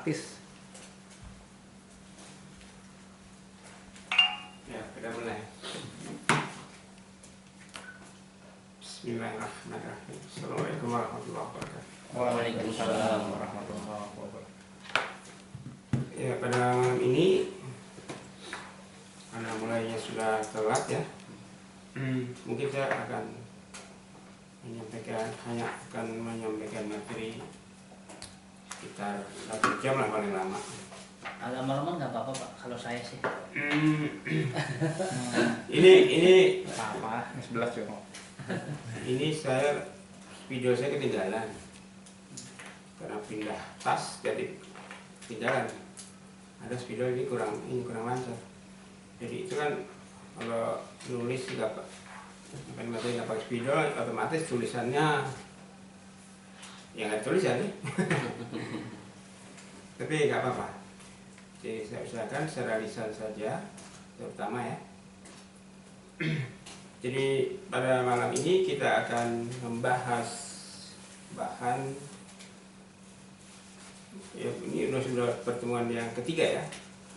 praktis. Ya, kita mulai. Bismillahirrahmanirrahim. Assalamualaikum warahmatullahi wabarakatuh. Waalaikumsalam warahmatullahi wabarakatuh. Ya, pada malam ini karena mulainya sudah telat ya, mungkin saya akan menyampaikan materi sekitar 1 jam lah paling lama. Agak malam nggak apa-apa Pak, kalau saya sih. Ini Sama, 11 juga. ini video saya ketinggalan karena pindah tas, jadi ketinggalan. Ada video ini kurang lancar. Jadi itu kan kalau nulis juga materi nggak pakai spidol, otomatis tulisannya ya nggak tulisan ya. Tapi nggak apa-apa. Jadi saya usahakan secara lisan saja, terutama ya. Jadi pada malam ini kita akan membahas bahan ya, ini sudah pertemuan yang ketiga ya.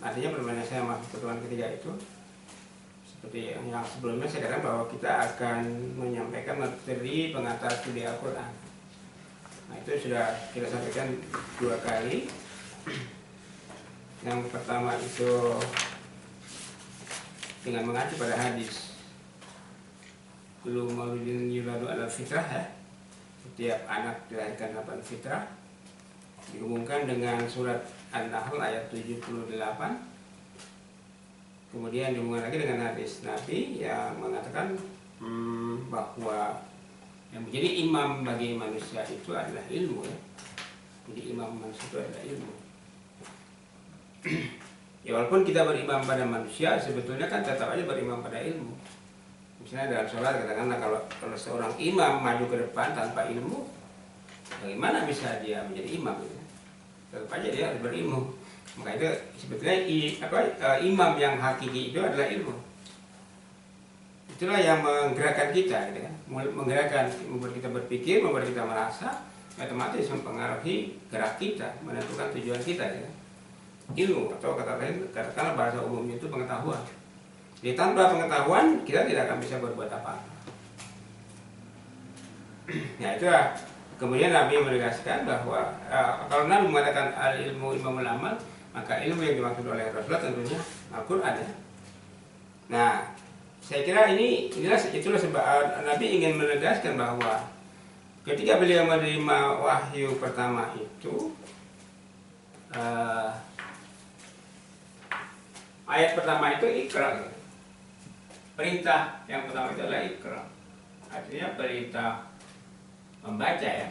Artinya pertemuan saya masuk pertemuan ketiga itu seperti yang sebelumnya saya katakan bahwa kita akan menyampaikan materi pengantar studi Al-Quran. Nah, itu sudah kita sampaikan 2 kali. Yang pertama itu dengan mengacu pada hadis kullu mauludin yuladu ala fitrah ya. Setiap anak dilahirkan dapat fitrah. Dihubungkan dengan surat An-Nahl ayat 78. Kemudian dihubungkan lagi dengan hadis Nabi yang mengatakan bahwa yang menjadi imam bagi manusia itu adalah ilmu ya. Jadi imam manusia itu adalah ilmu. Ya walaupun kita berimam pada manusia, sebetulnya kan tetap aja berimam pada ilmu. Misalnya dalam sholat katakanlah kalau seorang imam maju ke depan tanpa ilmu, bagaimana bisa dia menjadi imam? Gitu? Tetap aja dia harus berilmu. Maka itu sebetulnya imam yang hakiki itu adalah ilmu. Itulah yang menggerakkan kita, gitu kan? Menggerakkan, membuat kita berpikir, membuat kita merasa, otomatis mempengaruhi gerak kita, menentukan tujuan kita. Gitu kan? Ilmu atau kata lain, katakanlah bahasa umumnya itu pengetahuan. Jadi tanpa pengetahuan kita tidak akan bisa berbuat apa-apa. Ya itulah. Kemudian Nabi menegaskan bahwa kalau Nabi mengatakan al-ilmu imamul amal, maka ilmu yang dimaksud oleh Rasulullah tentunya Al-Quran ya. Nah, saya kira itulah sebab Nabi ingin menegaskan bahwa ketika beliau menerima wahyu pertama itu, ayat pertama itu Iqra. Perintah yang pertama itu adalah Iqra. Artinya perintah membaca ya.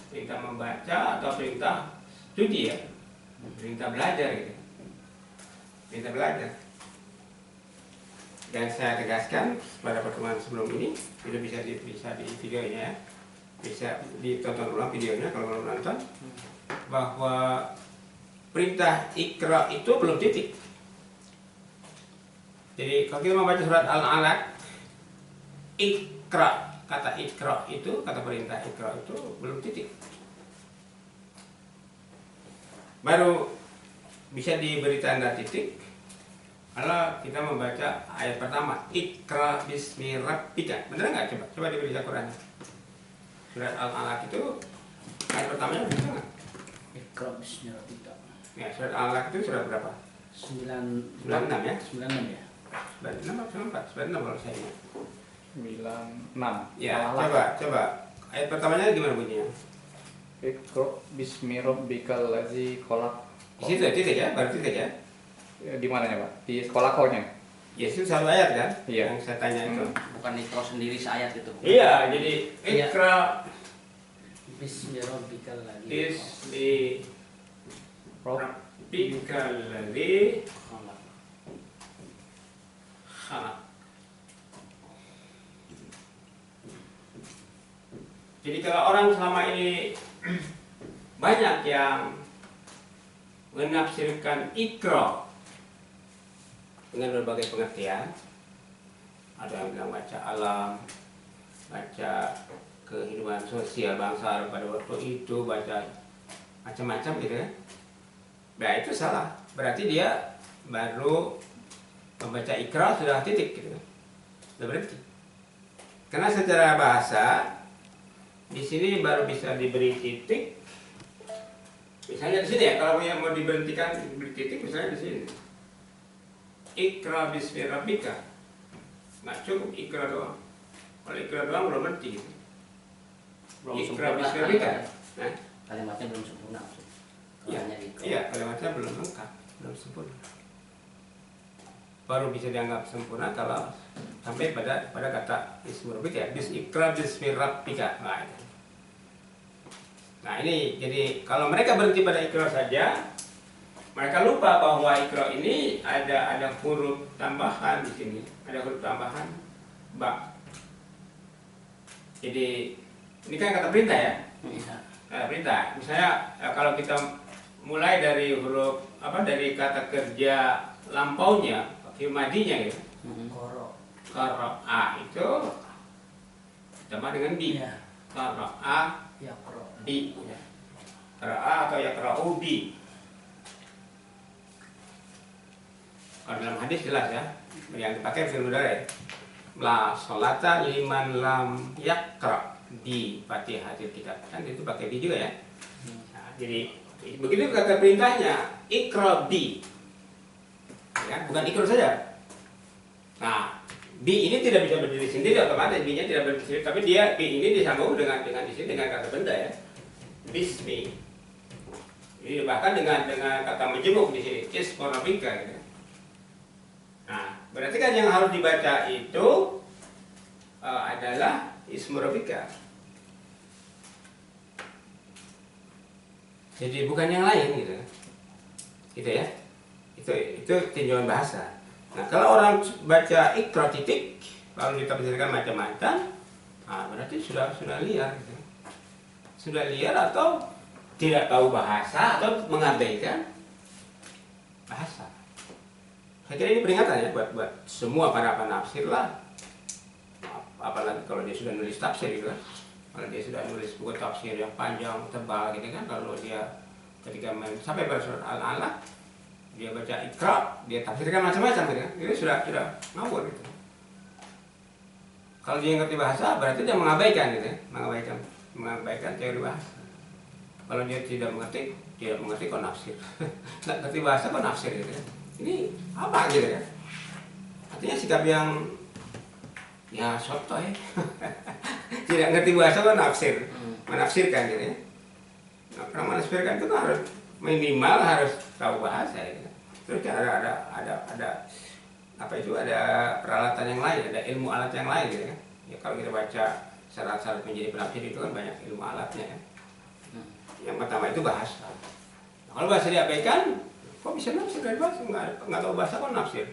Perintah membaca atau perintah studi ya. Perintah belajar gitu. Perintah belajar. Dan saya tegaskan pada pertemuan sebelum ini, itu bisa di videonya ya. Bisa ditonton ulang videonya kalau belum nonton. Bahwa perintah Iqra itu belum titik. Jadi kalau kita membaca surat Al-Alaq, Iqra, kata Iqra itu, kata perintah Iqra itu belum titik. Baru bisa diberi tanda titik kalau kita membaca ayat pertama, Iqra bismi rabbika. Bener nggak? Coba dibaca Quran. Surat Al-Alaq itu ayat pertamanya bener nggak? Iqra bismi rabbika. Ya, surat Al-Alaq itu surat berapa? 96 ya? 96 ya. 96 atau 94? 96 kalau saya ingat. 96. Ya, coba. Ayat pertamanya gimana bunyinya? Iqra bismi rabbikal ladzi khalaq. Di situ titik ya, baru titik ya. Di mananya, Pak? Di sekolah konya. Ya, itu satu ayat kan? Iya. Yang saya tanya itu. Bukan Iqra sendiri seayat itu. Iya, jadi Iqra Bismi rabbikal ladzi bismi rabbikal ladzi khalaq. khalaq. Jadi kalau orang selama ini banyak yang menafsirkan Iqra dengan berbagai pengertian, ada yang bilang baca alam, baca kehidupan sosial bangsa pada waktu itu, baca macam-macam gitu ya. Nah itu salah. Berarti dia baru membaca Iqra sudah titik gitu. Sudah berhenti. Karena secara bahasa di sini baru bisa diberi titik. Misalnya di sini ya, kalau yang mau diberhentikan diberi titik misalnya di sini. Iqra bismi rabbika. Nggak cukup Iqra doang. Kalau Iqra doang belum berhenti gitu. Belum Iqra sempurna bismi rabbika. Nah, kalimatnya belum sempurna maksudnya. Kalau iya, hanya Iqra. iya, kalimatnya belum lengkap, belum sempurna. Baru bisa dianggap sempurna kalau sampai pada kata ismu rabbika ya, Iqra bismi rabbika. Nah ini jadi kalau mereka berhenti pada Iqra saja, mereka lupa bahwa Iqra ini ada huruf tambahan di sini, ada huruf tambahan ba. Jadi ini kan kata perintah ya. Iya. Perintah. Misalnya kalau kita mulai dari huruf dari kata kerja lampaunya, fi'il madinya gitu. Koro. Qara'a itu ditambah dengan bi. Iya. Qara'a Ya koro. bi. Qara'a atau yaqra'u bi. Kalau dalam hadis jelas ya, yang dipakai fi'il mudhari. La sholata liman lam yaqra bi Fatihatil Kitab. Kan itu pakai bi juga ya. Nah, jadi begitu kata perintahnya, Iqra bi. Ya, bukan Iqra saja. Nah, bi ini tidak bisa berdiri sendiri otomatis, bi-nya tidak berdiri sendiri, tapi bi ini disambung dengan di sini dengan kata benda ya. Bismi. Ini bahkan dengan kata menjemuk di sini, ismu rabbika gitu. Nah, berarti kan yang harus dibaca itu adalah ismu rabbika. Jadi bukan yang lain gitu. Gitu ya. Itu tinjauan bahasa. Nah, kalau orang baca Iqra titik lalu ditafsirkan macam-macam, nah berarti sudah liar gitu. Sudah liar atau tidak tahu bahasa atau mengabaikan bahasa. Saya kira ini peringatan ya buat semua para penafsir lah. Apalagi kalau dia sudah nulis tafsir gitu kan. Kalau dia sudah nulis buku tafsir yang panjang, tebal gitu kan. Kalau dia ketika sampai pada surat Al-Alaq, dia baca Iqra, dia tafsirkan macam-macam gitu kan. Ini sudah ngawur gitu. Kalau dia ngerti bahasa berarti dia mengabaikan gitu ya. Mengabaikan teori bahasa. Kalau dia tidak mengerti kok nafsir. Nggak ngerti bahasa kok nafsir gitu ya. Ini apa gitu ya? Artinya sikap yang ya sotoy. Tidak ngerti bahasa kok nafsir, menafsirkan gitu ya. Nah, karena menafsirkan itu kan harus minimal harus tahu bahasa gitu. Terus kan ada apa itu, ada peralatan yang lain, ada ilmu alat yang lain gitu ya. Ya kalau kita baca syarat-syarat menjadi penafsir itu kan banyak ilmu alatnya ya. Yang pertama itu bahasa. Nah, kalau bahasa diabaikan, kok bisa nafsir dari bahasa? Nggak tahu bahasa kok nafsir?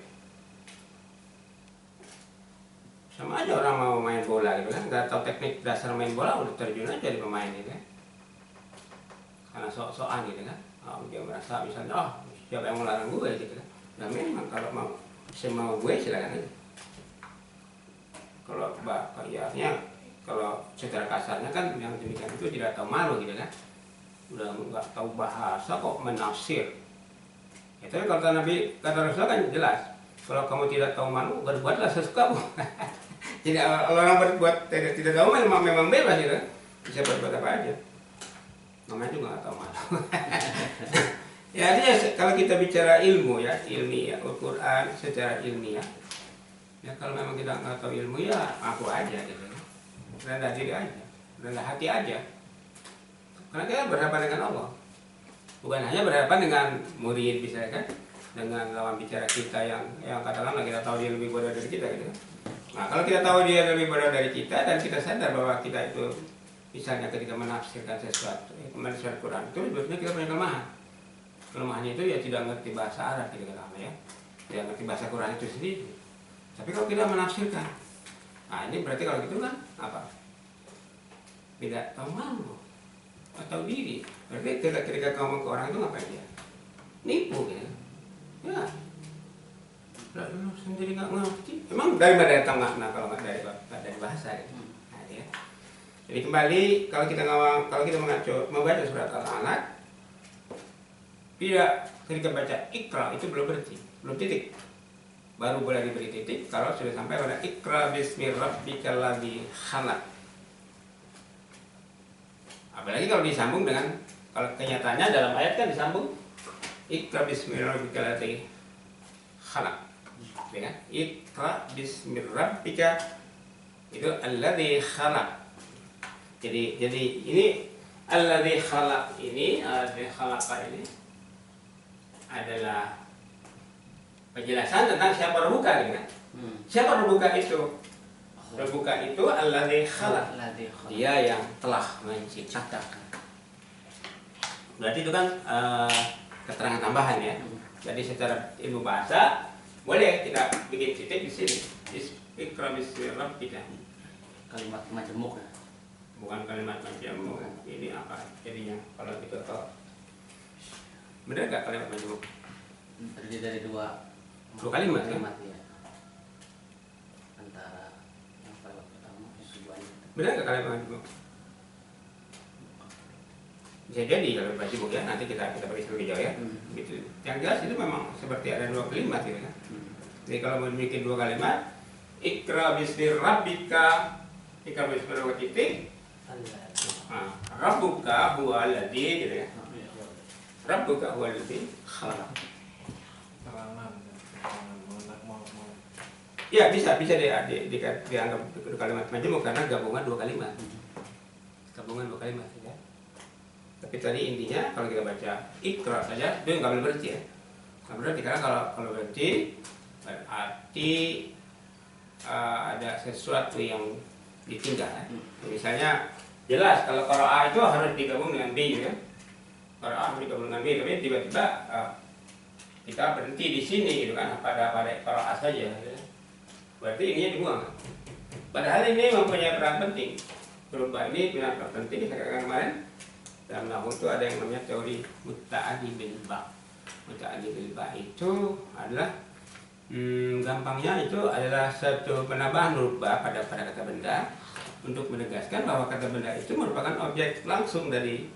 Sama aja orang mau main bola gitu kan, nggak tahu teknik dasar main bola udah terjun aja jadi pemain gitu kan. Karena sok-sokan gitu kan. Dia merasa misalnya, siapa yang melarang gue gitu kan. Nah memang kalau mau gue silakan aja. Kalau artinya kalau secara kasarnya kan yang demikian itu tidak tahu malu gitu kan. Udah nggak tahu bahasa kok menafsir. Ya, tapi kata Rasulullah kan jelas, kalau kamu tidak tahu malu, berbuatlah sesukamu. Jadi orang berbuat tidak tahu memang bebas gitu, bisa berbuat apa aja. Namanya juga nggak tahu malu. Ya artinya kalau kita bicara ilmu ya, ilmiah, Al-Quran secara ilmiah, ya kalau memang kita nggak tahu ilmu ya aku aja gitu, rendah diri aja, rendah hati aja. Karena kita berhadapan dengan Allah. Bukan hanya berhadapan dengan murid bisa kan, dengan lawan bicara kita yang katakanlah kita tahu dia lebih bodoh dari kita gitu. Nah kalau kita tahu dia lebih bodoh dari kita dan kita sadar bahwa kita itu misalnya ketika menafsirkan sesuatu, menafsirkan Quran itu sebenarnya kita punya kelemahan. Kelemahannya itu ya tidak ngerti bahasa Arab gitu kan ya, tidak ngerti bahasa Quran itu sendiri. Tapi kalau kita menafsirkan, nah ini berarti kalau gitu kan apa? Tidak tahu malu atau diri. Berarti ketika kamu ke orang itu ngapain dia? Nipu gitu. Ya. Lu sendiri nggak ngerti. Emang dari mana datang makna kalau nggak dari bahasa gitu. Nah, ya. Jadi kembali kalau kita membaca surat Al-Alaq, Tidak, ketika baca ikra itu belum berhenti, belum titik. Baru boleh diberi titik kalau sudah sampai pada ikra bismi rabbikal ladzi khalaq. Apalagi kalau disambung dengan, kalau kenyataannya dalam ayat kan disambung ikra bismi rabbikal ladzi khalaq. Ya kan? Ikra bismi rabbika itu alladzi khalaq. Jadi ini alladzi khalaq ini, alladzi khalaqa ini adalah penjelasan tentang siapa Rabbuka gitu kan. Siapa Rabbuka itu? Rabbuka itu alladzi khalaq. Dia yang telah menciptakan. Berarti itu kan keterangan tambahan ya. Jadi secara ilmu bahasa boleh kita bikin titik di sini. Ikra bismi rabbika. Kalimat majemuk ya. Bukan kalimat majemuk. Ini apa jadinya kalau kita tahu? Benar nggak kalimat majemuk? Terdiri dari dua kalimat kan? Ya. Antara yang kalimat pertama tujuannya. Benar nggak kalimat majemuk? Bisa jadi kalau majemuk ya, nanti kita periksa lebih jauh ya. Gitu. Yang jelas itu memang seperti ada dua kalimat gitu kan. Jadi kalau mau bikin dua kalimat, ikra bismi rabbika, ikra bismi rabbika titik. Rabbuka huwa alladzi gitu ya. Rabbuka huwa alladzi khalaq. Ya bisa dianggap kalimat majemuk karena gabungan dua kalimat. Gabungan dua kalimat ya. Tapi tadi intinya kalau kita baca ikra saja itu nggak boleh berhenti ya. Nggak berhenti karena kalau berhenti berarti ada sesuatu yang ditinggal. Misalnya jelas kalau A itu harus digabung dengan B ya. Kalau A harus digabung dengan B, tapi tiba-tiba kita berhenti di sini gitu kan pada kalau A saja. Ya. Berarti ininya dibuang. Padahal ini mempunyai peran penting. Berubah ini punya peran penting. Saya katakan kemarin dalam nahwu itu ada yang namanya teori muta'addi bil ba'. Muta'addi bil ba' itu adalah gampangnya itu adalah satu penambahan rubah pada kata benda untuk menegaskan bahwa kata benda itu merupakan objek langsung dari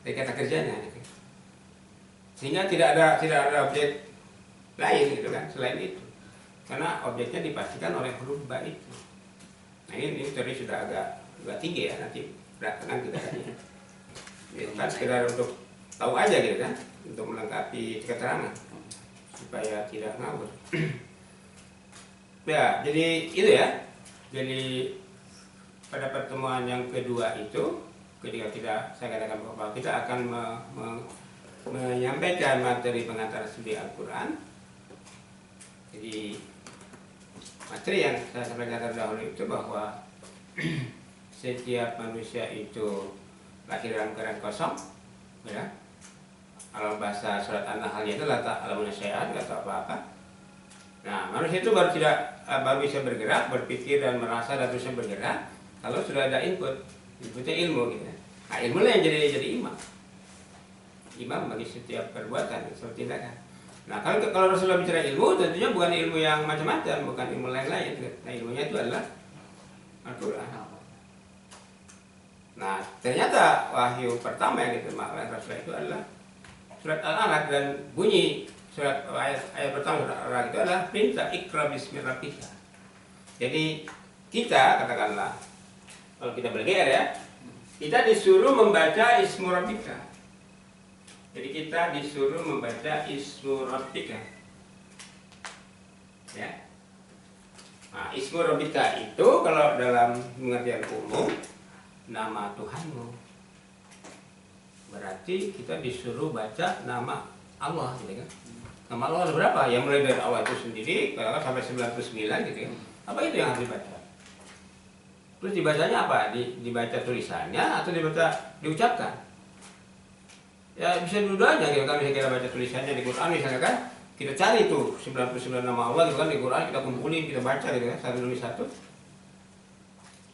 kata kerjanya. Sehingga tidak ada objek lain gitu kan selain itu. Karena objeknya dipastikan oleh huruf ba itu. Nah ini teori sudah agak tinggi ya, nanti belakangan kita tanya. Itu kan sekedar untuk tahu aja gitu kan, untuk melengkapi keterangan supaya tidak ngawur. Ya, jadi itu ya. Jadi pada pertemuan yang kedua itu, ketika saya katakan bahwa kita akan menyampaikan materi pengantar studi Al-Quran. Jadi materi yang saya sampaikan terdahulu itu bahwa setiap manusia itu lahir dalam keadaan kosong, ya. Kalau bahasa surat An-Nahl itu la ta'lamuna syai'an, nggak tahu apa-apa. Nah, manusia itu baru bisa bergerak, berpikir dan merasa dan terusnya bergerak kalau sudah ada inputnya ilmu gitu. Nah, ilmu lah yang jadi imam. Imam bagi setiap perbuatan, setiap tindakan. Nah, kalau Rasulullah bicara ilmu, tentunya bukan ilmu yang macam-macam, bukan ilmu lain-lain. Nah, ilmunya itu adalah Al-Quran. Nah, ternyata wahyu pertama yang diterima oleh Rasulullah itu adalah surat Al-Alaq, dan bunyi surat ayat pertama surat Al-Alaq itu adalah perintah ikra bismi rabbika. Jadi kita katakanlah kalau kita belajar ya, kita disuruh membaca ismu rabbika. Jadi kita disuruh membaca ismu rabbika. Ya. Nah, ismu rabbika itu kalau dalam pengertian umum nama Tuhanmu. Berarti kita disuruh baca nama Allah gitu kan. Nama Allah ada berapa? Ya mulai dari Allah itu sendiri sampai 99 gitu kan. Apa itu yang harus dibaca? Terus dibacanya apa? Dibaca tulisannya atau diucapkan? Ya bisa dua-duanya gitu kan. Bisa kita baca tulisannya di Quran misalnya kan. Kita cari tuh 99 nama Allah gitu kan di Quran, kita kumpulin, kita baca gitu kan satu demi satu.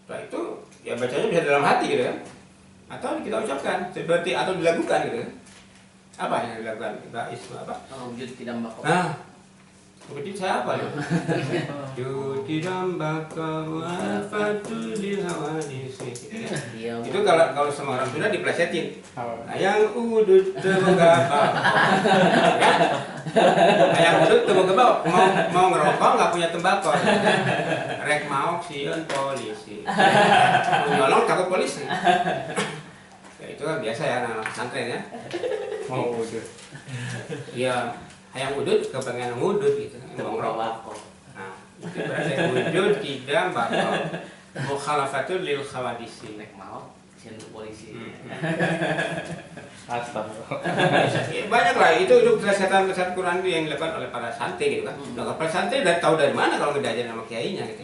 Setelah itu ya bacanya bisa dalam hati gitu kan. Atau kita ucapkan seperti atau dilakukan gitu kan. Apa yang dilakukan? Kita isma apa? Wujud tidak mbak. Nah, Begitu saya apa ya? Yudhidam baka wafatul lil hawadisi. Iya. Itu kalau sama orang Sunda diplesetin. Oh. Ayang udut tebogaba. Ayang udut tebogaba mau ngerokok nggak punya tembakau. Rek mau sieun polisi. Mau nyolong takut polisi. Ya, itu kan biasa ya anak pesantren ya. Mau udah. Ya, ayang udut kepengen ngudut gitu. Mau ngerokok. Rokok. Nah, itu berarti wujud tidak bakal mukhalafatul lil khawadisi. Nek mau sieun ke polisi. Astagfirullah. Banyak lah itu kesehatan Quran itu yang dilakukan oleh para santri gitu kan. Nah, para santri udah tahu dari mana kalau nggak diajarin sama kiainya gitu.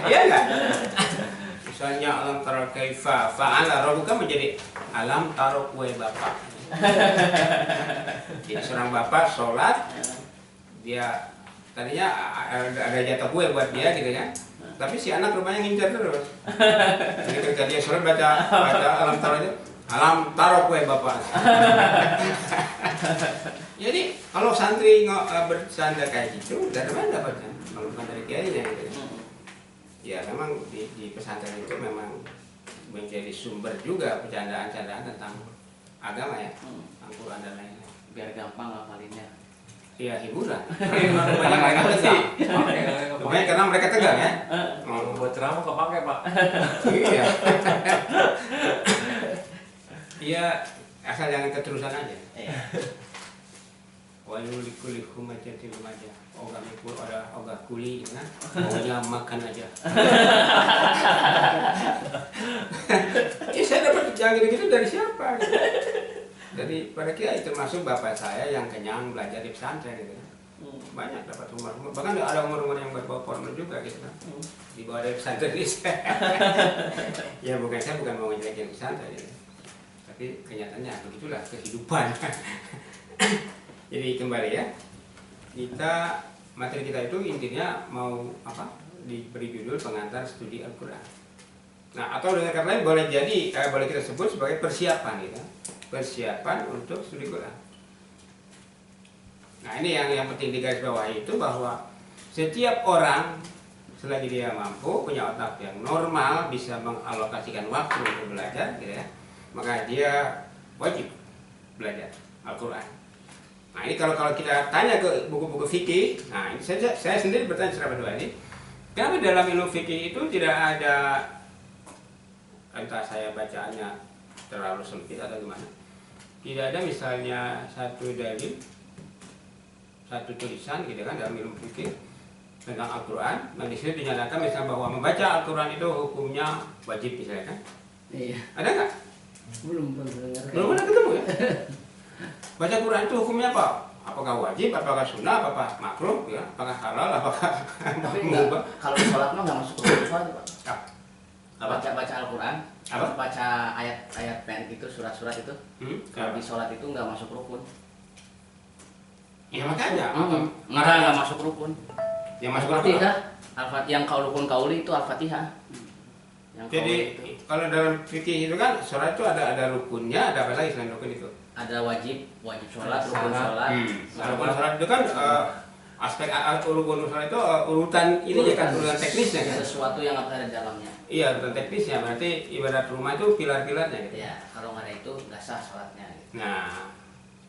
Iya enggak? Misalnya alam taro kaifa fa'ala rabbuka menjadi alam taro kue bapak. Jadi seorang bapak sholat, dia tadinya ada jatah kue buat dia gitu kan. Tapi si anak rupanya ngincar terus. Jadi ketika dia sholat baca alam taro itu, alam taro kue bapak. Jadi kalau santri bercanda kayak gitu, dari mana dapatnya? Kalau bukan dari kiainya gitu. Ya memang di pesantren itu memang menjadi sumber juga bercandaan-candaan tentang agama ya, Al-Quran dan lain-lain. Biar gampang ngapalinnya. Iya hiburan. Banyak mereka tegang. Makanya karena mereka tegang ya. Buat ceramah kepake Pak. Iya. Iya, asal jangan keterusan aja. Iya. Wa yulikul humajatil lumajah. Ogah mikul ada ogah kuli gitu kan. Pokoknya makan aja. Ya saya dapat yang gitu-gitu dari siapa? Gitu. Dari pada kiai termasuk bapak saya yang kenyang belajar di pesantren gitu kan. Banyak dapat umur, bahkan ada umur-umur yang berbau formal juga gitu kan. Di bawah dari pesantren ini. Ya bukan saya bukan mau ngejelekin pesantren gitu. Tapi kenyataannya begitulah kehidupan. Jadi kembali ya, materi kita itu intinya mau apa? Diberi judul pengantar studi Al-Quran. Nah atau dengan kata lain boleh kita sebut sebagai persiapan gitu, persiapan untuk studi Quran. Nah ini yang penting digarisbawahi itu bahwa setiap orang selagi dia mampu punya otak yang normal bisa mengalokasikan waktu untuk belajar, gitu ya, maka dia wajib belajar Al-Quran. Nah ini kalau kita tanya ke buku-buku fikih, nah ini saya sendiri bertanya secara berdua ini, kenapa dalam ilmu fikih itu tidak ada, entah saya bacaannya terlalu sempit atau gimana, tidak ada misalnya satu dalil, satu tulisan gitu kan dalam ilmu fikih tentang Al-Quran, nah disitu dinyatakan misalnya bahwa membaca Al-Quran itu hukumnya wajib misalnya kan? Iya. Ada nggak? Belum dengar. Belum pernah ketemu ya? Baca Quran itu hukumnya apa? Apakah wajib, apakah sunnah, apakah makruh, ya? Apakah halal, apakah Tapi enggak, mubah? kalau di sholat mah nggak masuk rukun sholat Pak. Apa? Baca Al-Quran, Apa? baca ayat-ayat pendek itu, surat-surat itu. Kalau di sholat itu nggak masuk rukun. Ya makanya. Nggak masuk rukun. Yang masuk rukun. Al-Fatihah, yang kau rukun kauli itu Al-Fatihah. Yang Jadi kauli itu kalau dalam fikih itu kan sholat itu ada rukunnya, ada apa lagi selain rukun itu? ada wajib sholat, rukun sholat. Nah, rukun sholat itu kan aspek rukun sholat itu urutan ini ya kan, urutan teknisnya kan. Sesuatu yang harus ada di dalamnya. Iya, urutan teknisnya berarti ibadat rumah itu pilar-pilarnya gitu. Ya, kalau nggak ada itu nggak sah sholatnya. Gitu. Nah,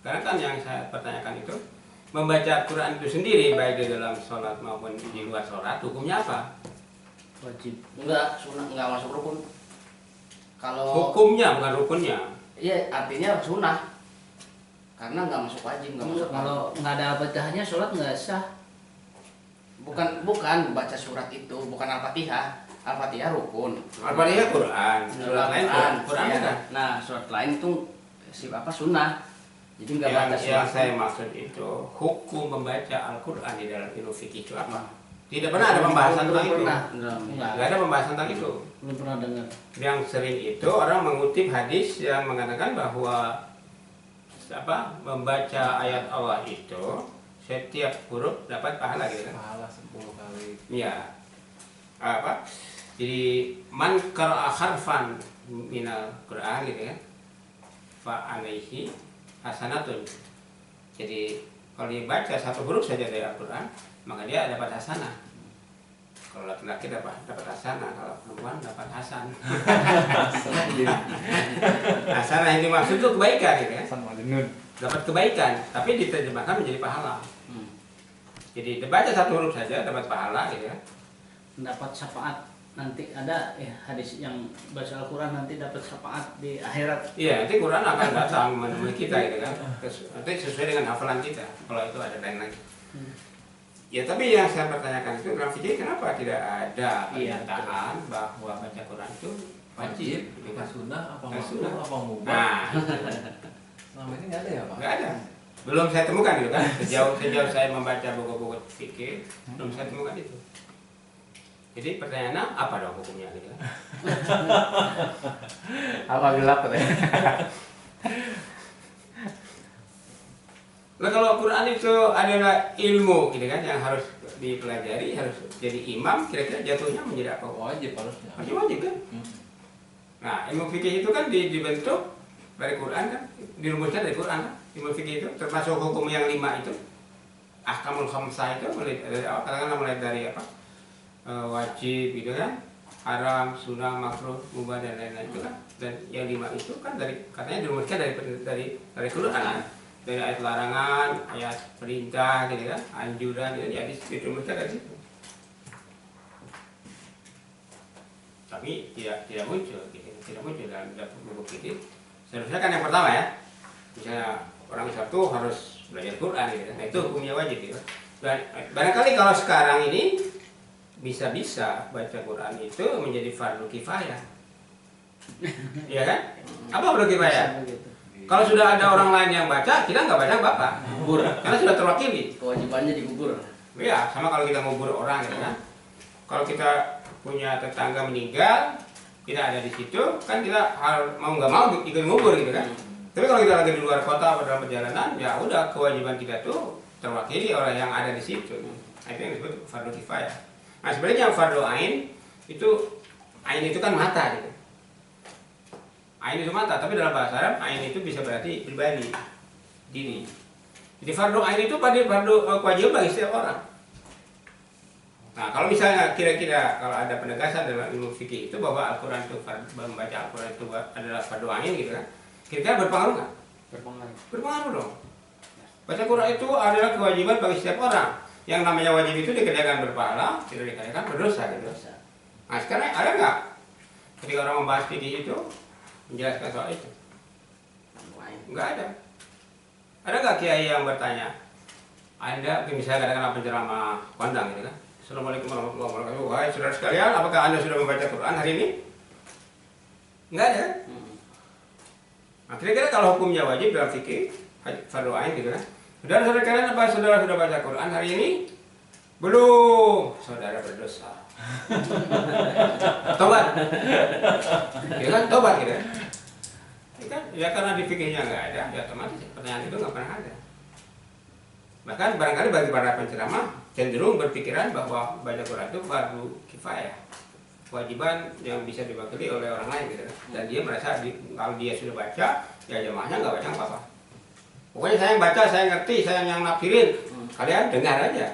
karena kan yang saya pertanyakan itu membaca Quran itu sendiri baik di dalam sholat maupun di luar sholat hukumnya apa? Wajib. Enggak, sunnah nggak masuk rukun. Kalau Hukumnya bukan rukunnya. iya artinya sunnah. Karena nggak masuk wajib, nggak masuk. Kalau nggak ada Al-Fatihahnya sholat nggak sah. Bukan baca surat itu, bukan Al-Fatihah. Al-Fatihah rukun. Al-Fatihah Quran, surat lain Quran ya. kan? Nah, surat lain itu sunnah. Jadi nggak baca Yang surat. saya maksud itu hukum membaca Al-Quran di dalam ilmu fikih itu apa? Tidak pernah ada pembahasan tentang itu. Tidak ada pembahasan tentang itu. Belum pernah dengar. Yang sering itu orang mengutip hadis yang mengatakan bahwa membaca ayat Allah itu setiap huruf dapat pahala gitu kan? Pahala 10 kali. Iya. Jadi man qara'a harfan minal Qur'an gitu ya. Fa alaihi hasanatun. Jadi Kalau dia baca satu huruf saja dari Al-Quran, maka dia dapat hasanah. Kalau laki-laki dapat hasanah, kalau perempuan dapat hasan. Hasanah yang dimaksud itu kebaikan, gitu ya. Hasan Majnun. Dapat kebaikan, tapi diterjemahkan menjadi pahala. Jadi baca satu huruf saja dapat pahala, gitu ya. Mendapat syafaat nanti ada hadis yang baca Al-Quran nanti dapat syafaat di akhirat. Iya, nanti Quran akan datang menemui kita, gitu kan. Nanti sesuai dengan hafalan kita. Kalau itu ada lain lagi. Ya, tapi yang saya pertanyakan itu dalam fikih kenapa tidak ada pernyataan bahwa baca Quran itu wajib, gitu kan? Sunnah apa Nah, sunnah. makruh apa mubah? Nah, Selama ini nggak ada ya Pak? nggak ada. Belum saya temukan, gitu kan. Sejauh saya membaca buku-buku fikih, belum saya temukan itu. Jadi pertanyaannya apa dong hukumnya, gitu kan? Apabila apa ya? Nah, kalau Quran itu adalah ilmu, gitu kan, yang harus dipelajari, harus jadi imam, kira-kira jatuhnya menjadi apa? Wajib harusnya. Wajib kan? Nah, ilmu fikih itu kan dibentuk dari Quran kan, dirumuskan dari Quran kan, ilmu fikih itu termasuk hukum yang 5 itu, ahkamul khamsah itu mulai dari awal, katakanlah mulai dari apa? Wajib, gitu kan, haram, sunnah, makruh, mubah dan lain-lain itu kan, dan yang 5 itu kan dari katanya dirumuskan dari Quran kan? Dari ayat larangan, ayat perintah, gitu kan, anjuran, gitu, jadi dirumuskan dari situ. Tapi tidak muncul, gitu. Tidak muncul dalam buku fikih. Seharusnya kan yang pertama ya, misalnya orang Sabtu harus belajar Quran, gitu kan. Nah, itu hukumnya wajib, gitu. Dan barangkali kalau sekarang ini bisa-bisa baca Quran itu menjadi fardu kifayah. Iya kan? Apa fardu kifayah? Kalau sudah ada orang lain yang baca, kita nggak baca apa-apa. Gugur. Karena sudah terwakili. Kewajibannya digugur. Iya, sama kalau kita ngubur orang, gitu kan. Kalau kita punya tetangga meninggal, tidak ada di situ, kan kita mau nggak mau ikut ngubur, gitu kan. Tapi kalau kita lagi di luar kota atau dalam perjalanan, ya udah kewajiban kita tuh terwakili orang yang ada di situ. Nah, itu yang disebut fardu kifayah. Nah, sebenarnya fardu ain itu kan mata, gitu. Ain itu mata, tapi dalam bahasa Arab ain itu bisa berarti pribadi, diri. Jadi fardu ain itu fardu kewajiban bagi setiap orang. Nah, kalau misalnya kira-kira kalau ada penegasan dalam ilmu fikih itu bahwa Al-Quran itu membaca Al-Quran itu adalah fardu ain, gitu kan, kira-kira berpengaruh nggak? Berpengaruh dong. Baca Quran itu adalah kewajiban bagi setiap orang. Yang namanya wajib itu dikerjakan berpahala, tidak dikerjakan berdosa, gitu. Nah, sekarang ada nggak ketika orang membahas fikih itu menjelaskan soal itu? Nggak ada. Ada nggak kiai yang bertanya? Anda misalnya katakan penceramah kondang, gitu kan? Assalamualaikum warahmatullahi wabarakatuh. Wahai saudara sekalian, apakah Anda sudah membaca Quran hari ini? Nggak ada. Nah, kira-kira kalau hukumnya wajib dalam fikih, fardu ain, gitu kan? Saudara-saudara sekalian, apa saudara sudah baca Quran hari ini? Belum. Saudara berdosa. Tobat. Ya kan, tobat, gitu kan? Ya karena di fikihnya nggak ada, ya otomatis pertanyaan itu nggak pernah ada. Bahkan barangkali bagi para penceramah cenderung berpikiran bahwa baca Quran itu fardu kifayah, kewajiban yang bisa diwakili oleh orang lain, gitu. Dan dia merasa kalau dia sudah baca, ya jamaahnya nggak baca apa-apa. Pokoknya saya yang baca, saya ngerti, saya yang nafsirin, kalian dengar aja.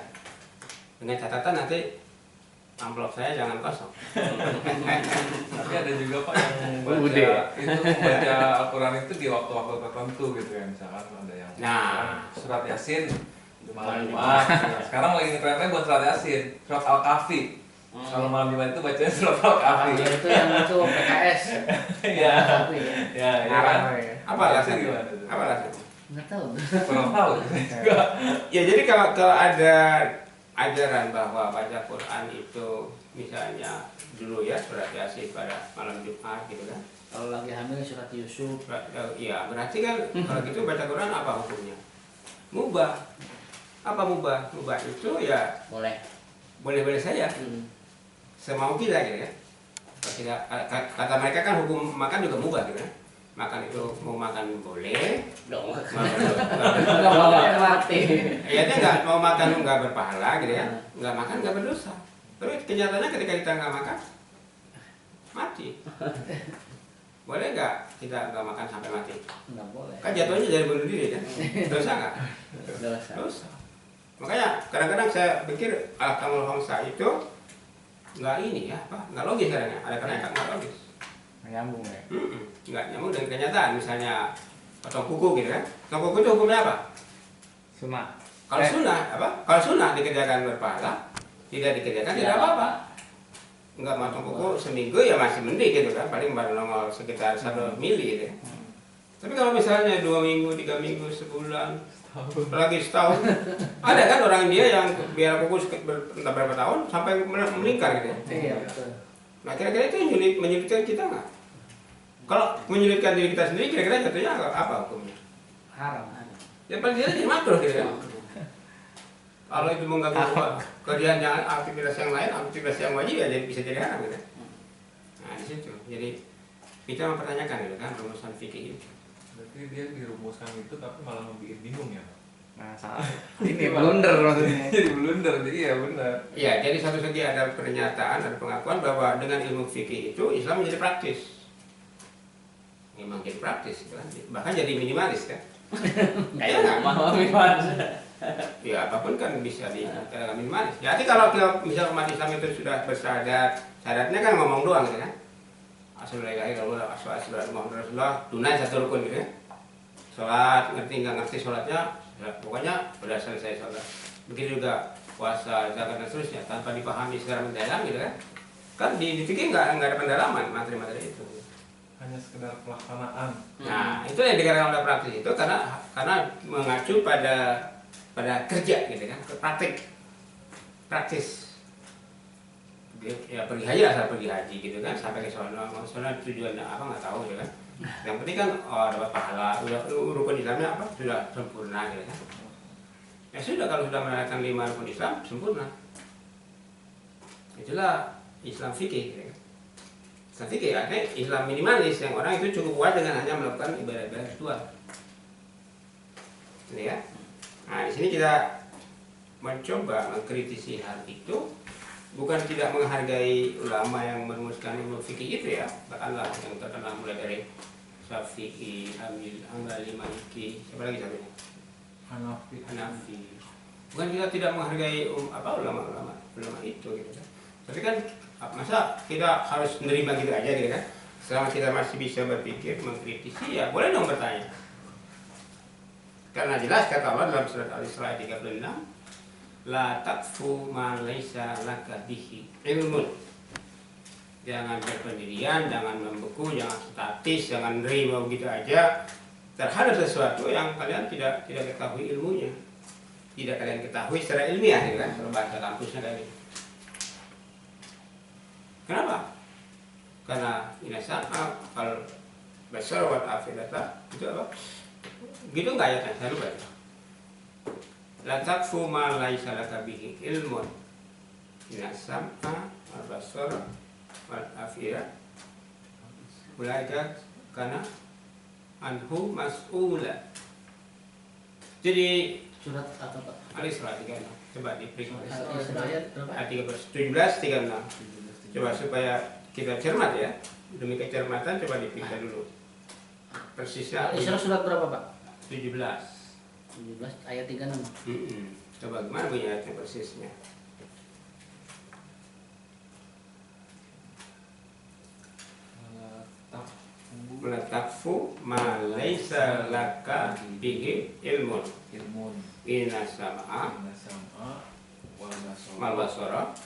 Dengan catatan nanti amplop saya jangan kosong. Tapi ada juga Pak yang baca Al-Quran itu di waktu-waktu tertentu, gitu ya. Misalkan ada yang surat Yasin malam Jumat. Sekarang lagi ngetrennya buat surat Yasin, surat Al-Kahfi. Kalau malam Jumat itu bacanya surat Al-Kahfi. Itu yang itu PKS. Iya. Ya, kan. Apa alasannya? Apa alasannya? Nggak tahu. Kurang tahu. Ya, jadi kalau ada ajaran bahwa baca Quran itu misalnya dulu ya surat Yasin pada malam Jumat, gitu kan. Kalau lagi hamil surat Yusuf. Iya, berarti kan kalau gitu baca Quran apa hukumnya? Mubah. Apa mubah? Mubah itu ya boleh-boleh saja. Semau kita, gitu kan. Kata mereka kan hukum makan juga mubah, gitu kan. Makan itu mau makan boleh, Mati. ya dia nggak mau makan nggak berpahala, gitu ya, nggak makan nggak berdosa. Tapi kenyataannya ketika kita nggak makan mati. Boleh nggak kita nggak makan sampai mati? Nggak boleh. Kan jatuhnya jadi bunuh diri kan? Dosa nggak? Dosa. Dosa. Makanya kadang-kadang saya pikir al-kamul khamsah itu nggak ini ya, apa? Nggak logis kadang-kadang. Ada kadang nggak logis. Nggak nyambung ya. Nggak nyambung dengan kenyataan. Misalnya potong kuku gitu kan? Potong kuku itu hukumnya apa? Sunnah. Kalau sunnah apa? Kalau sunnah dikerjakan berpahala, tidak dikerjakan tidak apa-apa. Nggak potong kuku seminggu ya masih mending gitu kan? Paling baru nongol sekitar 1 mili gitu. Tapi kalau misalnya 2 minggu, 3 minggu, sebulan, lagi setahun, ada kan orang India yang biar kuku entah berapa tahun sampai melingkar gitu. Iya betul. Nah kira-kira itu menyulitkan kita nggak? Kalau menyulitkan diri kita sendiri, kira-kira jatuhnya apa hukumnya? Haram. Ya paling tidak jadi makruh gitu kan. Kalau itu mengganggu kerjaan yang aktivitas yang lain, aktivitas yang wajib ya jadi bisa jadi haram gitu. Nah di situ. Jadi kita mempertanyakan gitu kan rumusan fikih itu. Berarti dia dirumuskan itu tapi malah membuat bingung ya Pak? Nah, salah. Ini blunder maksudnya. Jadi blunder, jadi ya benar. Ya, jadi satu segi ada pernyataan, ada pengakuan bahwa dengan ilmu fikih itu Islam menjadi praktis. Memang jadi praktis, gitu kan? Bahkan jadi minimalis kan? Kayak minimalis. Ya apapun kan bisa dikatakan minimalis. Jadi kalau misalnya umat Islam itu sudah bersahadat, syaratnya kan ngomong doang gitu kan? Assalamualaikum warahmatullahi wabarakatuh. Tunai satu rukun gitu ya. Sholat, ngerti nggak ngerti sholatnya, ya, pokoknya udah selesai sholat. Begitu juga puasa, zakat dan seterusnya tanpa dipahami secara mendalam gitu kan? Kan di fikih nggak ada pendalaman materi-materi itu. Hanya sekedar pelaksanaan. Nah itu yang dikatakan oleh praktis itu karena mengacu pada kerja gitu kan, ke praktis. Ya pergi haji asal pergi haji gitu kan sampai ke sono tujuannya apa nggak tahu gitu kan. Yang penting kan dapat pahala, udah rukun Islamnya apa sudah sempurna gitu kan. Ya sudah kalau sudah merayakan 5 rukun Islam sempurna. Itulah Islam fikih gitu kan. Islam fikih artinya Islam minimalis yang orang itu cukup kuat dengan hanya melakukan ibadah-ibadah ritual. Ini ya. Nah di sini kita mencoba mengkritisi hal itu. Bukan tidak menghargai ulama yang merumuskan ilmu fikih itu ya, bahkanlah yang terkenal mulai dari Syafi'i, Hambali, Maliki, siapa lagi satunya? Hanafi. Bukan kita tidak menghargai ulama itu gitu kan. Tapi kan masa kita harus menerima gitu aja gitu kan? Selama kita masih bisa berpikir, mengkritisi ya boleh dong bertanya. Karena jelas kata Allah dalam surat Al-Isra 36, la takfu ma laisa laka bihi ilmun. Jangan berpendirian, jangan membeku, jangan statis, jangan nerima begitu aja terhadap sesuatu yang kalian tidak ketahui ilmunya, tidak kalian ketahui secara ilmiah, gitu kan? Kalau bahasa kampusnya kayak gitu. Kenapa? Karena inasana al basar wal afidata itu apa? Gitu nggak ya? Saya lupa. La takfu ma laisa laka bihi ilmun. Inna sam'a wal basara wal afira ulaika kana anhu mas'ula. Jadi Surat apa Pak? Al-Isra 36. Coba diperiksa. Al-Isra berapa? Ayat 17 36. Coba supaya kita cermat ya. Demi kecermatan coba diperiksa dulu. Persisnya Al-Isra surat berapa Pak? 17. 17 ayat 36. Coba gimana bunyi ayatnya persisnya? Takfu ma laisa laka bihi ilmun. Inna sam'a wal basara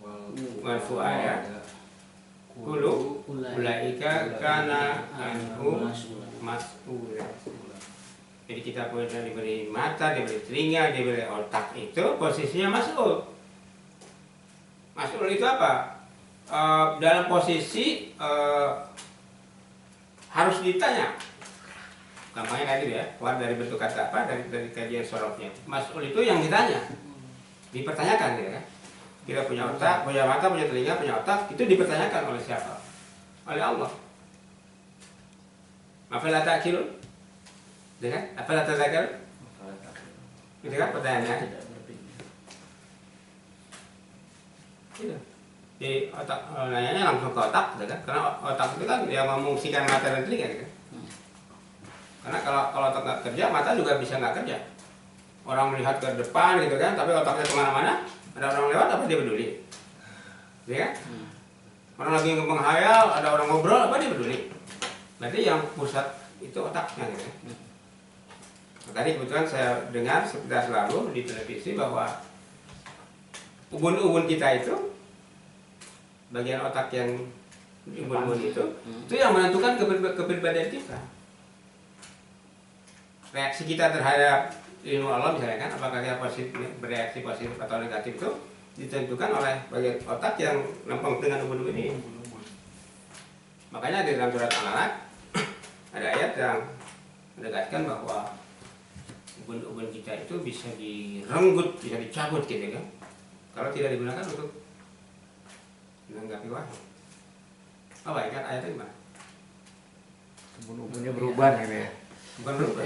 wal fu'ada kullu ulaika kana anhu mas'ula. Jadi kita punya diberi mata, diberi telinga, diberi otak itu posisinya mas'ul. Mas'ul itu apa? Dalam posisi harus ditanya. Gampangnya kayak gitu ya, keluar dari bentuk kata apa, dari kajian sorofnya. Mas'ul itu yang ditanya, dipertanyakan gitu kan. Kita punya otak, punya mata, punya telinga, punya otak, itu dipertanyakan oleh siapa? Oleh Allah. Afala ta'qilun? Gitu kan? Afala tadzakkarun? Gitu kan pertanyaannya? Tidak berpikir. Gitu. Jadi otak nanyanya langsung ke otak, gitu kan? Karena otak itu kan yang memungsikan mata dan telinga, gitu. Karena kalau otak nggak kerja, mata juga bisa nggak kerja. Orang melihat ke depan, gitu kan, tapi otaknya kemana-mana, ada orang lewat apa dia peduli, ya kan? Orang lagi menghayal, ada orang ngobrol, apa dia peduli? Berarti yang pusat itu otaknya, gitu. Nah, tadi kebetulan saya dengar sekitar selalu di televisi bahwa ubun-ubun kita itu, bagian otak yang ubun-ubun itu yang menentukan kepribadian kita. Reaksi kita terhadap ilmu Allah misalnya kan, apakah dia positif, bereaksi positif atau negatif itu ditentukan oleh bagian otak yang lempeng dengan ubun-ubun ini. Makanya di dalam surat Al-Alaq ada ayat yang menegaskan bahwa ubun-ubun kita itu bisa direnggut, bisa dicabut gitu kan, kalau tidak digunakan untuk menanggapi wahyu. Apa ingat ayatnya gimana? Ubun-ubunnya berubah gitu ya. Bukan berubah.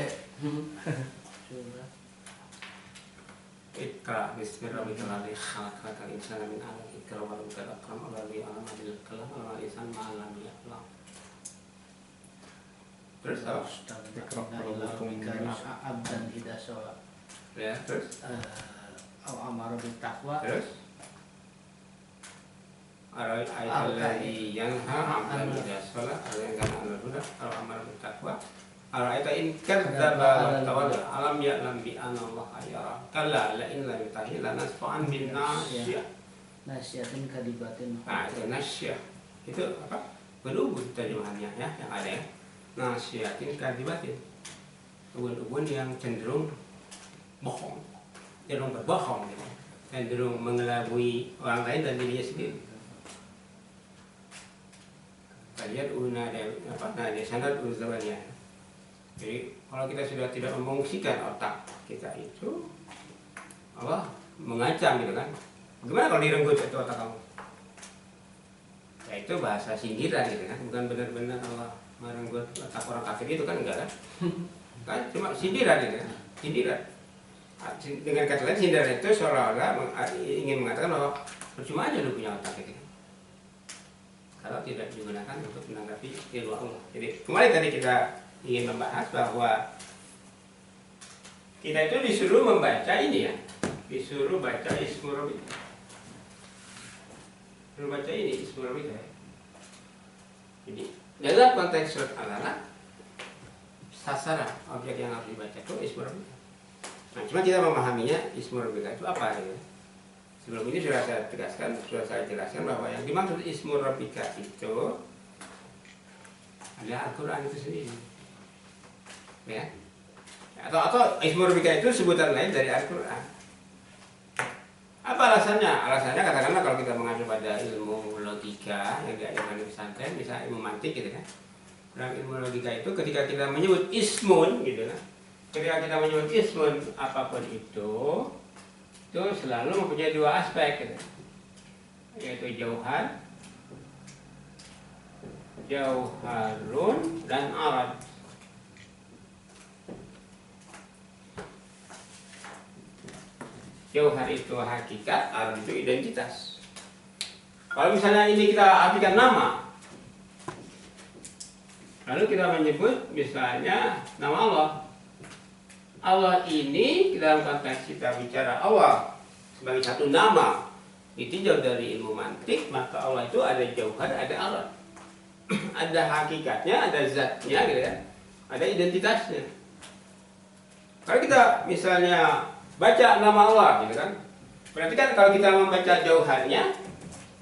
Iqra bismi rabbikal ladzi khalaq, khalaqal insana min 'alaq, iqra wa rabbukal akram alladzi 'allama bil qalam 'allama al-insana ma lam ya'lam. Terus apa? Abdan tidak sholat. Ya, terus? Al-amaru bil taqwa. Terus? Al-ayat yanha 'abdan tidak sholat, al-yanha 'alal huda, al-amaru bil taqwa. Al-ayat in kadzdzaba wa tawalla alam ya'lam bi anna Allah yara. Kalla la in lam yatahi lanasfa'an bin nasyiyah. Nasyiatin kadibatin. Nah, itu nasyiyah. Itu apa? Berubun terjemahannya ya, yang ada ya. Nasyiatin kadibatin. Ubun-ubun yang cenderung bohong. Cenderung berbohong gitu. Cenderung mengelabui orang lain dan dirinya sendiri. Kalian una apa? Nah, di sanad uzzabaniyah. Jadi kalau kita sudah tidak memungsikan otak kita itu, Allah mengancam gitu kan. Gimana kalau direnggut itu otak kamu? Ya itu bahasa sindiran gitu kan, bukan benar-benar Allah merenggut otak orang kafir itu kan, enggak kan? Kan cuma sindiran gitu kan, sindiran. Dengan kata lain sindiran itu seolah-olah ingin mengatakan bahwa percuma aja lu punya otak gitu. Kalau tidak digunakan untuk menanggapi ilmu Allah. Jadi kemarin tadi kita ingin membahas bahwa kita itu disuruh membaca ini ya, disuruh baca Ismu Rabbika. Disuruh baca ini Ismu Rabbika ya. Jadi dalam konteks surat Al-Alaq, sasaran objek yang harus dibaca itu Ismu Rabbika. Nah, cuma kita memahaminya Ismu Rabbika itu apa ya. Sebelum ini sudah saya tegaskan, sudah saya jelaskan bahwa yang dimaksud Ismu Rabbika itu adalah Al-Quran itu sendiri. Ya. Atau Ismu Rabbika itu sebutan lain dari Al-Quran. Apa alasannya? Alasannya katakanlah kalau kita mengacu pada ilmu logika yang diajarkan di pesantren, misalnya ilmu mantik gitu kan. Dalam ilmu logika itu ketika kita menyebut ismun gitu kan. Ketika kita menyebut ismun apapun itu selalu mempunyai dua aspek gitu. Yaitu jauharun dan arad. Jauhar itu hakikat, arad itu identitas. Kalau misalnya ini kita artikan nama, lalu kita menyebut misalnya nama Allah. Allah ini dalam konteks kita bicara Allah sebagai satu nama, ditinjau dari ilmu mantik, maka Allah itu ada jauhar, ada arad. Ada hakikatnya, ada zatnya gitu kan, ada identitasnya. Kalau kita misalnya baca nama Allah gitu kan, berarti kan kalau kita membaca jauharnya,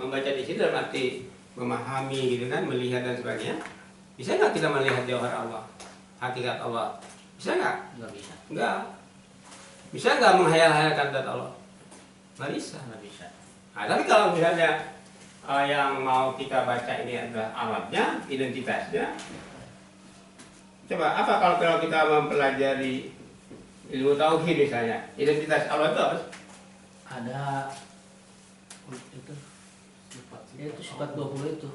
membaca di sini dalam arti memahami gitu kan, melihat dan sebagainya, bisa nggak kita melihat jauhar Allah, hakikat Allah? Bisa nggak? Nggak bisa. Nggak. Bisa nggak menghayal-hayalkan zat Allah? Nggak bisa. Nggak bisa. Nah, tapi kalau misalnya yang mau kita baca ini adalah alatnya, identitasnya, coba apa kalau kita mempelajari ilmu tauhid misalnya, identitas Allah itu apa? Ada itu sifat 20 itu.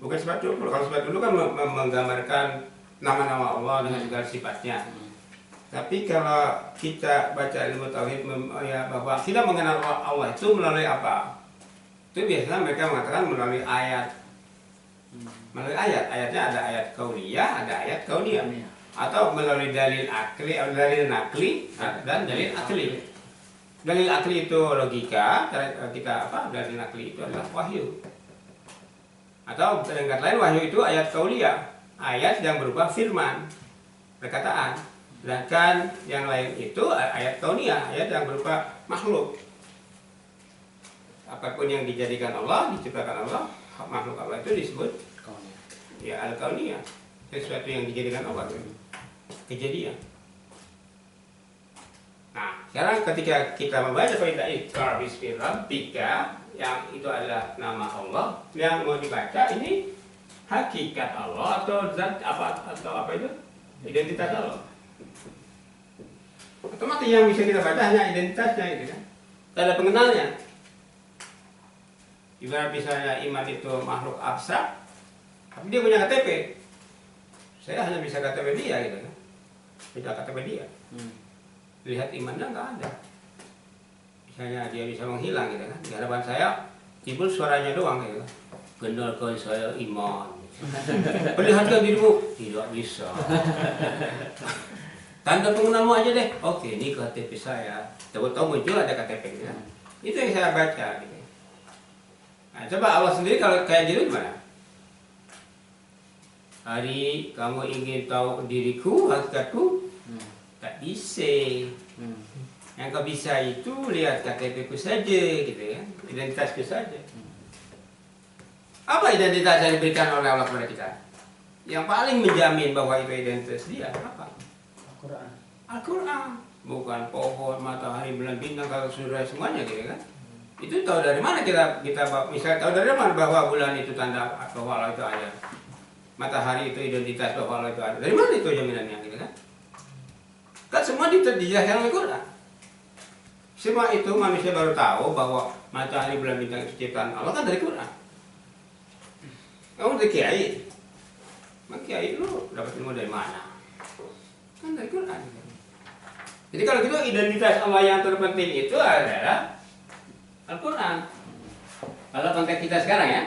Bukan sifat 20. Kalau sifat 20 kan menggambarkan nama-nama Allah dengan segala sifatnya. Tapi kalau kita baca ilmu tauhid ya, bahwa kita mengenal Allah itu melalui apa? Itu biasanya mereka mengatakan melalui ayat. Melalui ayat, ayatnya ada ayat kauniyah, ada ayat kauniyah. Atau melalui dalil akli, dalil nakli, dan dalil akli. Dalil akli itu logika, kita apa? Dalil nakli itu adalah wahyu. Atau dengan kata lain, wahyu itu ayat kauniyah, ayat yang berupa firman, perkataan. Sedangkan yang lain itu ayat kauniyah, ayat yang berupa makhluk. Apapun yang dijadikan Allah, diciptakan Allah, makhluk Allah itu disebut ya al-kauniyah, sesuatu yang dijadikan Allah, kejadian. Nah, sekarang ketika kita membaca perintah Iqra bismi rabbika, yang itu adalah nama Allah, yang mau dibaca ini hakikat Allah atau zat apa atau apa itu? Identitas Allah. Otomatis yang bisa kita baca hanya identitasnya itu kan. Tak ada pengenalnya. Ibarat misalnya iman itu makhluk abstrak, tapi dia punya KTP. Saya hanya bisa KTP dia gitu kan. Bisa KTP dia. Lihat imannya nggak ada. Misalnya dia bisa menghilang gitu kan. Di hadapan saya timbul suaranya doang gitu kan. Kenalkan saya iman. Perlihatkan dirimu. Tidak bisa. Tanda pengenalmu aja deh. Oke, ini KTP saya. Tahu-tahu muncul ada KTP gitu kan. Itu yang saya baca gitu. Nah, coba Allah sendiri kalau kayak gitu gimana? Hari kamu ingin tahu diriku, hakikatku, tak bisa. Yang kau bisa itu lihat KTP ku saja, gitu ya, identitasku saja. Apa identitas yang diberikan oleh Allah kepada kita? Yang paling menjamin bahwa itu identitas dia apa? Al-Quran. Al-Quran, bukan pohon, matahari, bulan, bintang, kalau surya semuanya, gitu kan? Itu tahu dari mana kita misalnya tahu dari mana bahwa bulan itu tanda bahwa Allah itu ada, matahari itu identitas bahwa Allah itu ada. Dari mana itu jaminannya, gitu kan? Kan semua dijelaskan oleh Quran. Semua itu manusia baru tahu bahwa matahari, bulan, bintang itu ciptaan Allah kan dari Quran. Kamu dari kiai, kiai lu dapat ilmu dari mana? Kan dari Quran. Jadi kalau gitu identitas Allah yang terpenting itu adalah Al-Quran. Kalau konteks kita sekarang ya,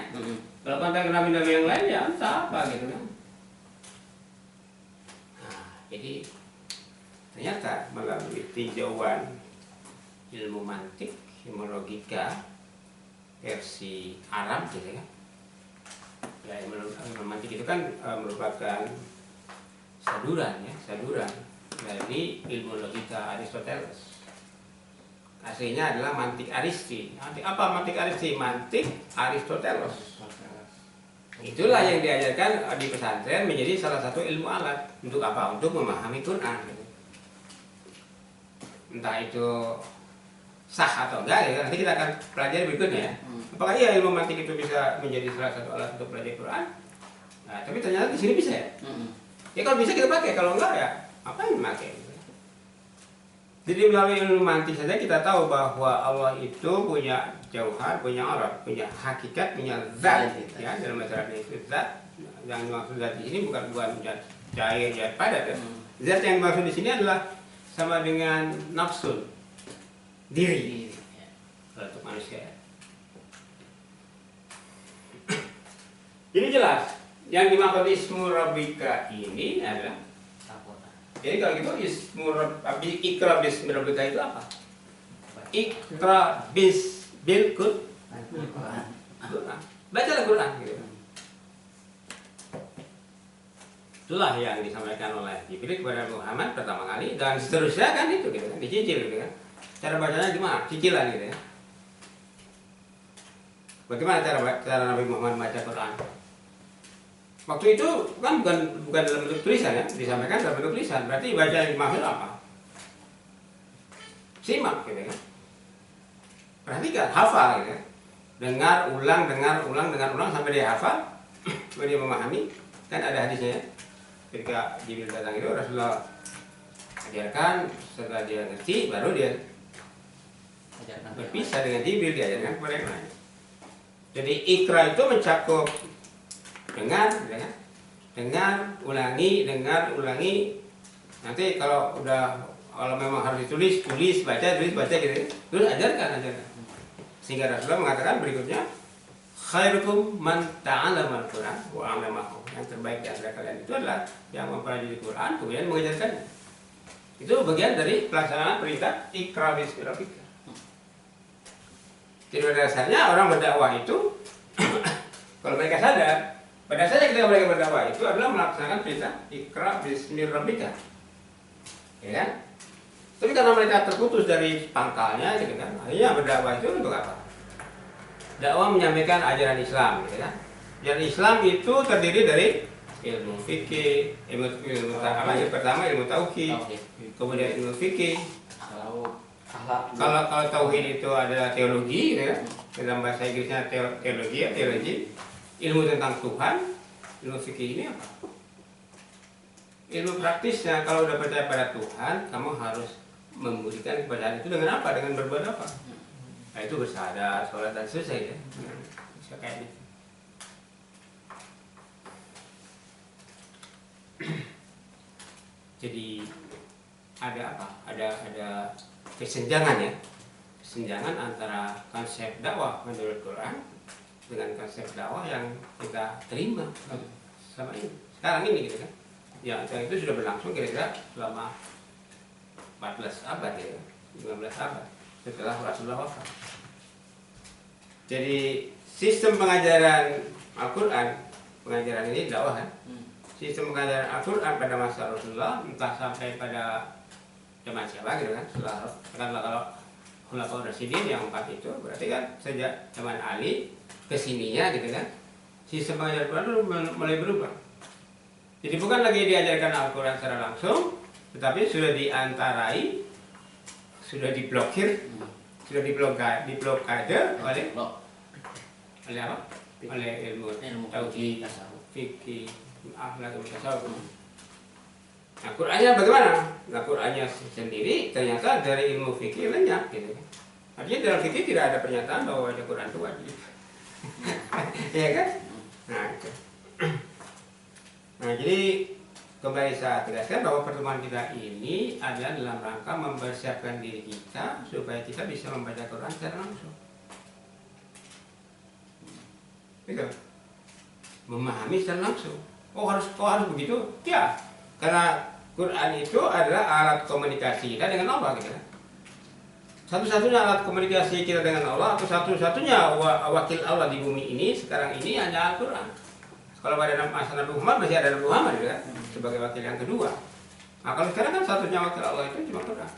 kalau konteks nabi-nabi yang lain ya entah apa gitu kan. Nah, jadi ternyata melalui tinjauan ilmu mantik, ilmu logika versi Arab gitu ya. Ya, ilmu mantik itu kan merupakan saduran dari ilmu logika Aristoteles. Aslinya adalah mantik Aristi. Apa mantik Aristi? Mantik Aristoteles. Itulah yang diajarkan di pesantren menjadi salah satu ilmu alat. Untuk apa? Untuk memahami Quran. Entah itu sah atau enggak ya. Nanti kita akan pelajari berikutnya ya. Apakah iya ilmu mantik itu bisa menjadi salah satu alat untuk belajar Quran? Nah, tapi ternyata di sini bisa ya. Ya kalau bisa kita pakai, kalau enggak ya apa yang memakai? Jadi melalui ilmu mantik saja kita tahu bahwa Allah itu punya jauhar, punya alat, punya hakikat, punya zat. Ya, dalam masyarakat itu zat. Yang dimaksud zat di sini bukan zat cair, zat padat. Ya. Zat yang dimaksud di sini adalah sama dengan nafsu, diri. Kalau untuk manusia. Ini jelas. Yang dimaksud ismu rabbika ini adalah, jadi kalau gitu Iqra bismi rabbika itu apa? Iqra bil Quran. Bacalah Quran gitu. Itulah yang disampaikan oleh Jibril kepada Muhammad pertama kali dan seterusnya kan itu gitu kan, dicicil gitu kan. Cara bacanya gimana? Cicilan gitu ya. Bagaimana cara Nabi Muhammad baca Quran? Waktu itu kan bukan dalam bentuk tulisan ya, disampaikan dalam bentuk tulisan. Berarti baca yang dimaksud apa? Simak gitu kan. Perhatikan, hafal gitu kan. Dengar, ulang sampai dia hafal, sampai dia memahami. Kan ada hadisnya ya. Ketika Jibril datang itu Rasulullah ajarkan, setelah dia ngerti baru dia berpisah dengan Jibril, diajarkan kepada yang lain. Jadi Iqra itu mencakup dengar, ulangi. Nanti kalau memang harus ditulis, tulis, baca gitu. Terus ajarkan. Sehingga Rasulullah mengatakan berikutnya, khairukum man ta'allama al-Qur'an wa 'allamahu. Yang terbaik di antara kalian itu adalah yang mempelajari Quran kemudian mengajarkannya. Itu bagian dari pelaksanaan perintah Iqra bismi rabbika. Jadi pada dasarnya orang berdakwah itu kalau mereka sadar, pada dasarnya ketika mereka berdakwah itu adalah melaksanakan perintah Iqra bismi rabbika. Ya kan? Tapi karena mereka terputus dari pangkalnya gitu kan, akhirnya berdakwah itu untuk apa? Dakwah menyampaikan ajaran Islam gitu kan. Ajaran Islam itu terdiri dari ilmu fikih, ilmu pertama ilmu tauhid, kemudian ilmu fikih. Kalau tauhid itu adalah teologi gitu kan. Dalam bahasa Inggrisnya teologi, ilmu tentang Tuhan. Ilmu fikih ini apa? Ilmu praktisnya, kalau udah percaya pada Tuhan, kamu harus membuktikan kepercayaan itu dengan apa? Dengan berbuat apa? Nah itu bersadar, sholat dan selesai ya. Bisa kayak gitu. Jadi ada apa? Ada kesenjangan ya. Kesenjangan antara konsep dakwah menurut Quran dengan konsep dakwah yang kita terima sama ini. Sekarang ini gitu kan. Ya, itu sudah berlangsung kira-kira selama 14 abad ya, 15 abad setelah Rasulullah wafat. Jadi sistem pengajaran Al-Quran, pengajaran ini dakwah kan? Sistem pengajaran Al-Quran pada masa Rasulullah entah sampai pada zaman siapa gitu kan? Setelah kalau Khulafaur Rasyidin yang 4 itu berarti kan sejak zaman Ali kesininya gitu kan? Sistem pengajaran Al-Quran itu mulai berubah. Jadi bukan lagi diajarkan Al-Quran secara langsung, tetapi sudah diantarai, sudah diblokir, sudah diblokade oleh apa? Oleh ilmu tauhid, fikih, akhlak, tasawuf. Nah, Qur'annya bagaimana? Nah, Qur'annya sendiri ternyata dari ilmu fikih lenyap gitu. Artinya dalam fikih tidak ada pernyataan bahwa ada Qur'an itu wajib. Iya kan? Nah, itu. Nah, jadi kembali saya tegaskan bahwa pertemuan kita ini adalah dalam rangka mempersiapkan diri kita supaya kita bisa membaca Quran secara langsung. Gitu. Memahami secara langsung. Oh harus begitu? Ya, karena Quran itu adalah alat komunikasi kita dengan Allah gitu. Satu-satunya alat komunikasi kita dengan Allah atau satu-satunya wakil Allah di bumi ini sekarang ini hanya Al-Quran. Kalau pada masa Nabi Muhammad masih ada Nabi Muhammad juga sebagai wakil yang kedua. Nah kalau sekarang kan satunya wakil Allah itu cuma Quran.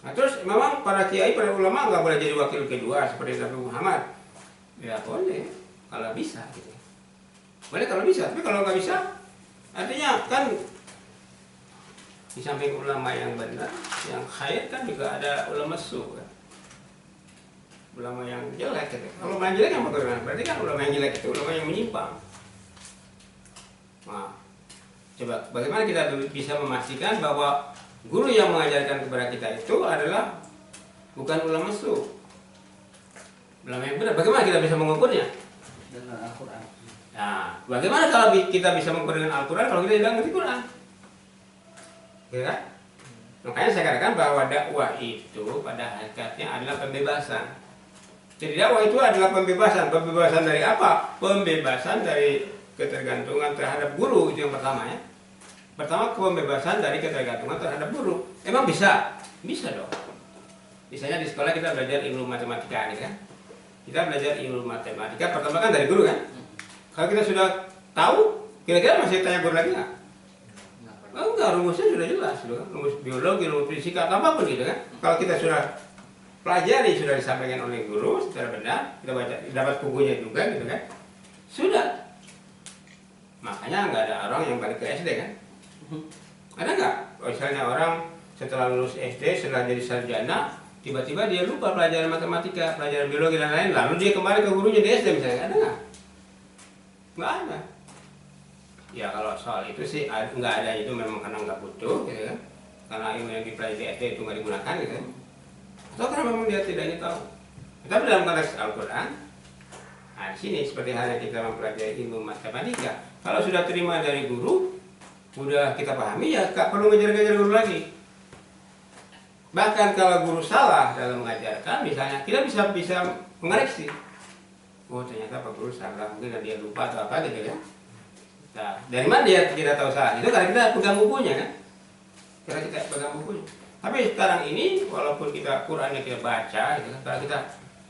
Nah terus memang para kiai, para ulama nggak boleh jadi wakil kedua seperti Nabi Muhammad. Ya boleh kalau bisa gitu. Boleh kalau bisa, tapi kalau nggak bisa, artinya kan di samping ulama yang benar, yang khair kan juga ada ulama su kan. Ulama yang jelek gitu. Kalau ulama yang jelek yang bagaimana? Berarti kan ulama yang jelek itu ulama yang menyimpang. Nah, coba bagaimana kita bisa memastikan bahwa guru yang mengajarkan kepada kita itu adalah bukan ulama su, ulama yang benar? Bagaimana kita bisa mengukurnya? Dengan Al-Quran. Nah, bagaimana kalau kita bisa mengukur dengan Al-Quran kalau kita tidak mengerti Quran? Ya kan? Makanya saya katakan bahwa dakwah itu pada hakikatnya adalah pembebasan. Jadi dakwah itu adalah pembebasan. Pembebasan dari apa? Pembebasan dari ketergantungan terhadap guru, itu yang pertama ya. Pertama, pembebasan dari ketergantungan terhadap guru. Emang bisa? Bisa dong. Misalnya di sekolah kita belajar ilmu matematika gitu kan. Kita belajar ilmu matematika pertama kan dari guru kan. Kalau kita sudah tahu, kira-kira masih tanya guru lagi nggak? Oh, enggak, rumusnya sudah jelas, sudah. Rumus biologi, rumus fisika, apapun gitu kan. Kalau kita sudah pelajari, sudah disampaikan oleh guru secara benar, kita baca, dapat bukunya juga gitu kan. Sudah. Makanya nggak ada orang yang balik ke SD kan. Ada nggak? Misalnya orang setelah lulus SD, setelah jadi sarjana, tiba-tiba dia lupa pelajaran matematika, pelajaran biologi dan lain, lalu dia kembali ke gurunya di SD misalnya, ada nggak? Nggak ada. Ya kalau soal itu sih nggak ada, itu memang karena nggak butuh gitu kan. Karena ilmu yang dipelajari di SD itu nggak digunakan gitu kan. Atau karena memang dia tidak ingin tahu. Tapi dalam konteks Al-Quran, nah di sini seperti halnya kita mempelajari ilmu matematika, kalau sudah terima dari guru, udah kita pahami ya nggak perlu ngejar-ngejar guru lagi. Bahkan kalau guru salah dalam mengajarkan, misalnya kita bisa mengoreksi. Oh ternyata Pak Guru salah, mungkin dia lupa atau apa gitu kan. Nah, dari mana dia tidak tahu salah? Itu karena kita pegang bukunya kan. Karena kita pegang bukunya. Tapi sekarang ini walaupun kita Qurannya kita baca gitu kan, kalau kita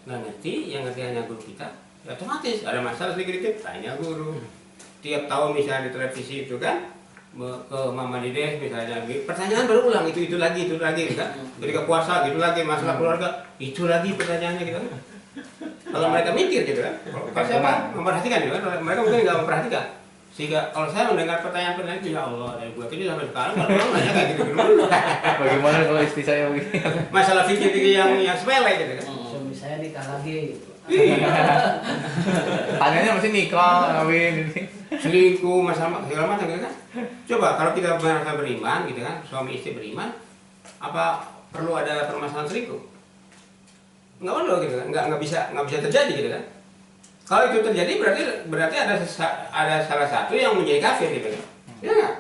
nggak ngerti, yang ngerti hanya guru kita, ya otomatis ada masalah sedikit-sedikit tanya guru. Tiap tahun misalnya di televisi itu kan ke Mama Dede misalnya, pertanyaan berulang itu lagi gitu kan. Ketika puasa gitu lagi, masalah keluarga itu lagi pertanyaannya gitu kan. Kalau mereka mikir gitu kan, kalau saya memperhatikan gitu kan, mereka mungkin nggak memperhatikan. Sehingga kalau saya mendengar pertanyaan-pertanyaan itu, ya Allah, dari buat ini sampai sekarang kalau orang nanya kayak gitu dulu. Bagaimana kalau istri saya begini? Masalah fikir-fikir yang sepele gitu kan. Suami saya nikah lagi gitu. Iya. Tanyanya masih nikah, kawin ini. Selingkuh, masalah segala macam gitu kan. Coba kalau kita merasa beriman gitu kan, suami istri beriman, apa perlu ada permasalahan selingkuh? Nggak perlu gitu kan, nggak bisa terjadi gitu kan. Kalau itu terjadi berarti ada salah satu yang menjadi kafir gitu kan. Ya nggak?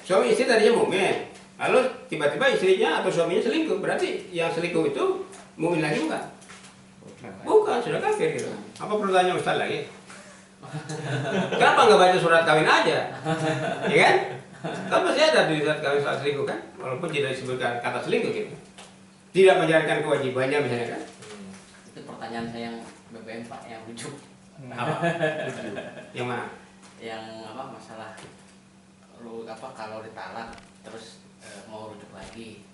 Suami istri tadinya mukmin, lalu tiba-tiba istrinya atau suaminya selingkuh, berarti yang selingkuh itu mukmin lagi bukan? Bukan, sudah kafir gitu. Apa perlu tanya Ustaz lagi? Kenapa nggak baca surat kawin aja? Ya kan? Kan masih ada di surat kawin soal selingkuh kan? Walaupun tidak disebutkan kata selingkuh gitu. Tidak menjalankan kewajibannya misalnya kan? Itu pertanyaan saya yang BBM Pak, yang lucu. Apa? Yang mana? Yang masalah kalau ditalak terus mau rujuk lagi.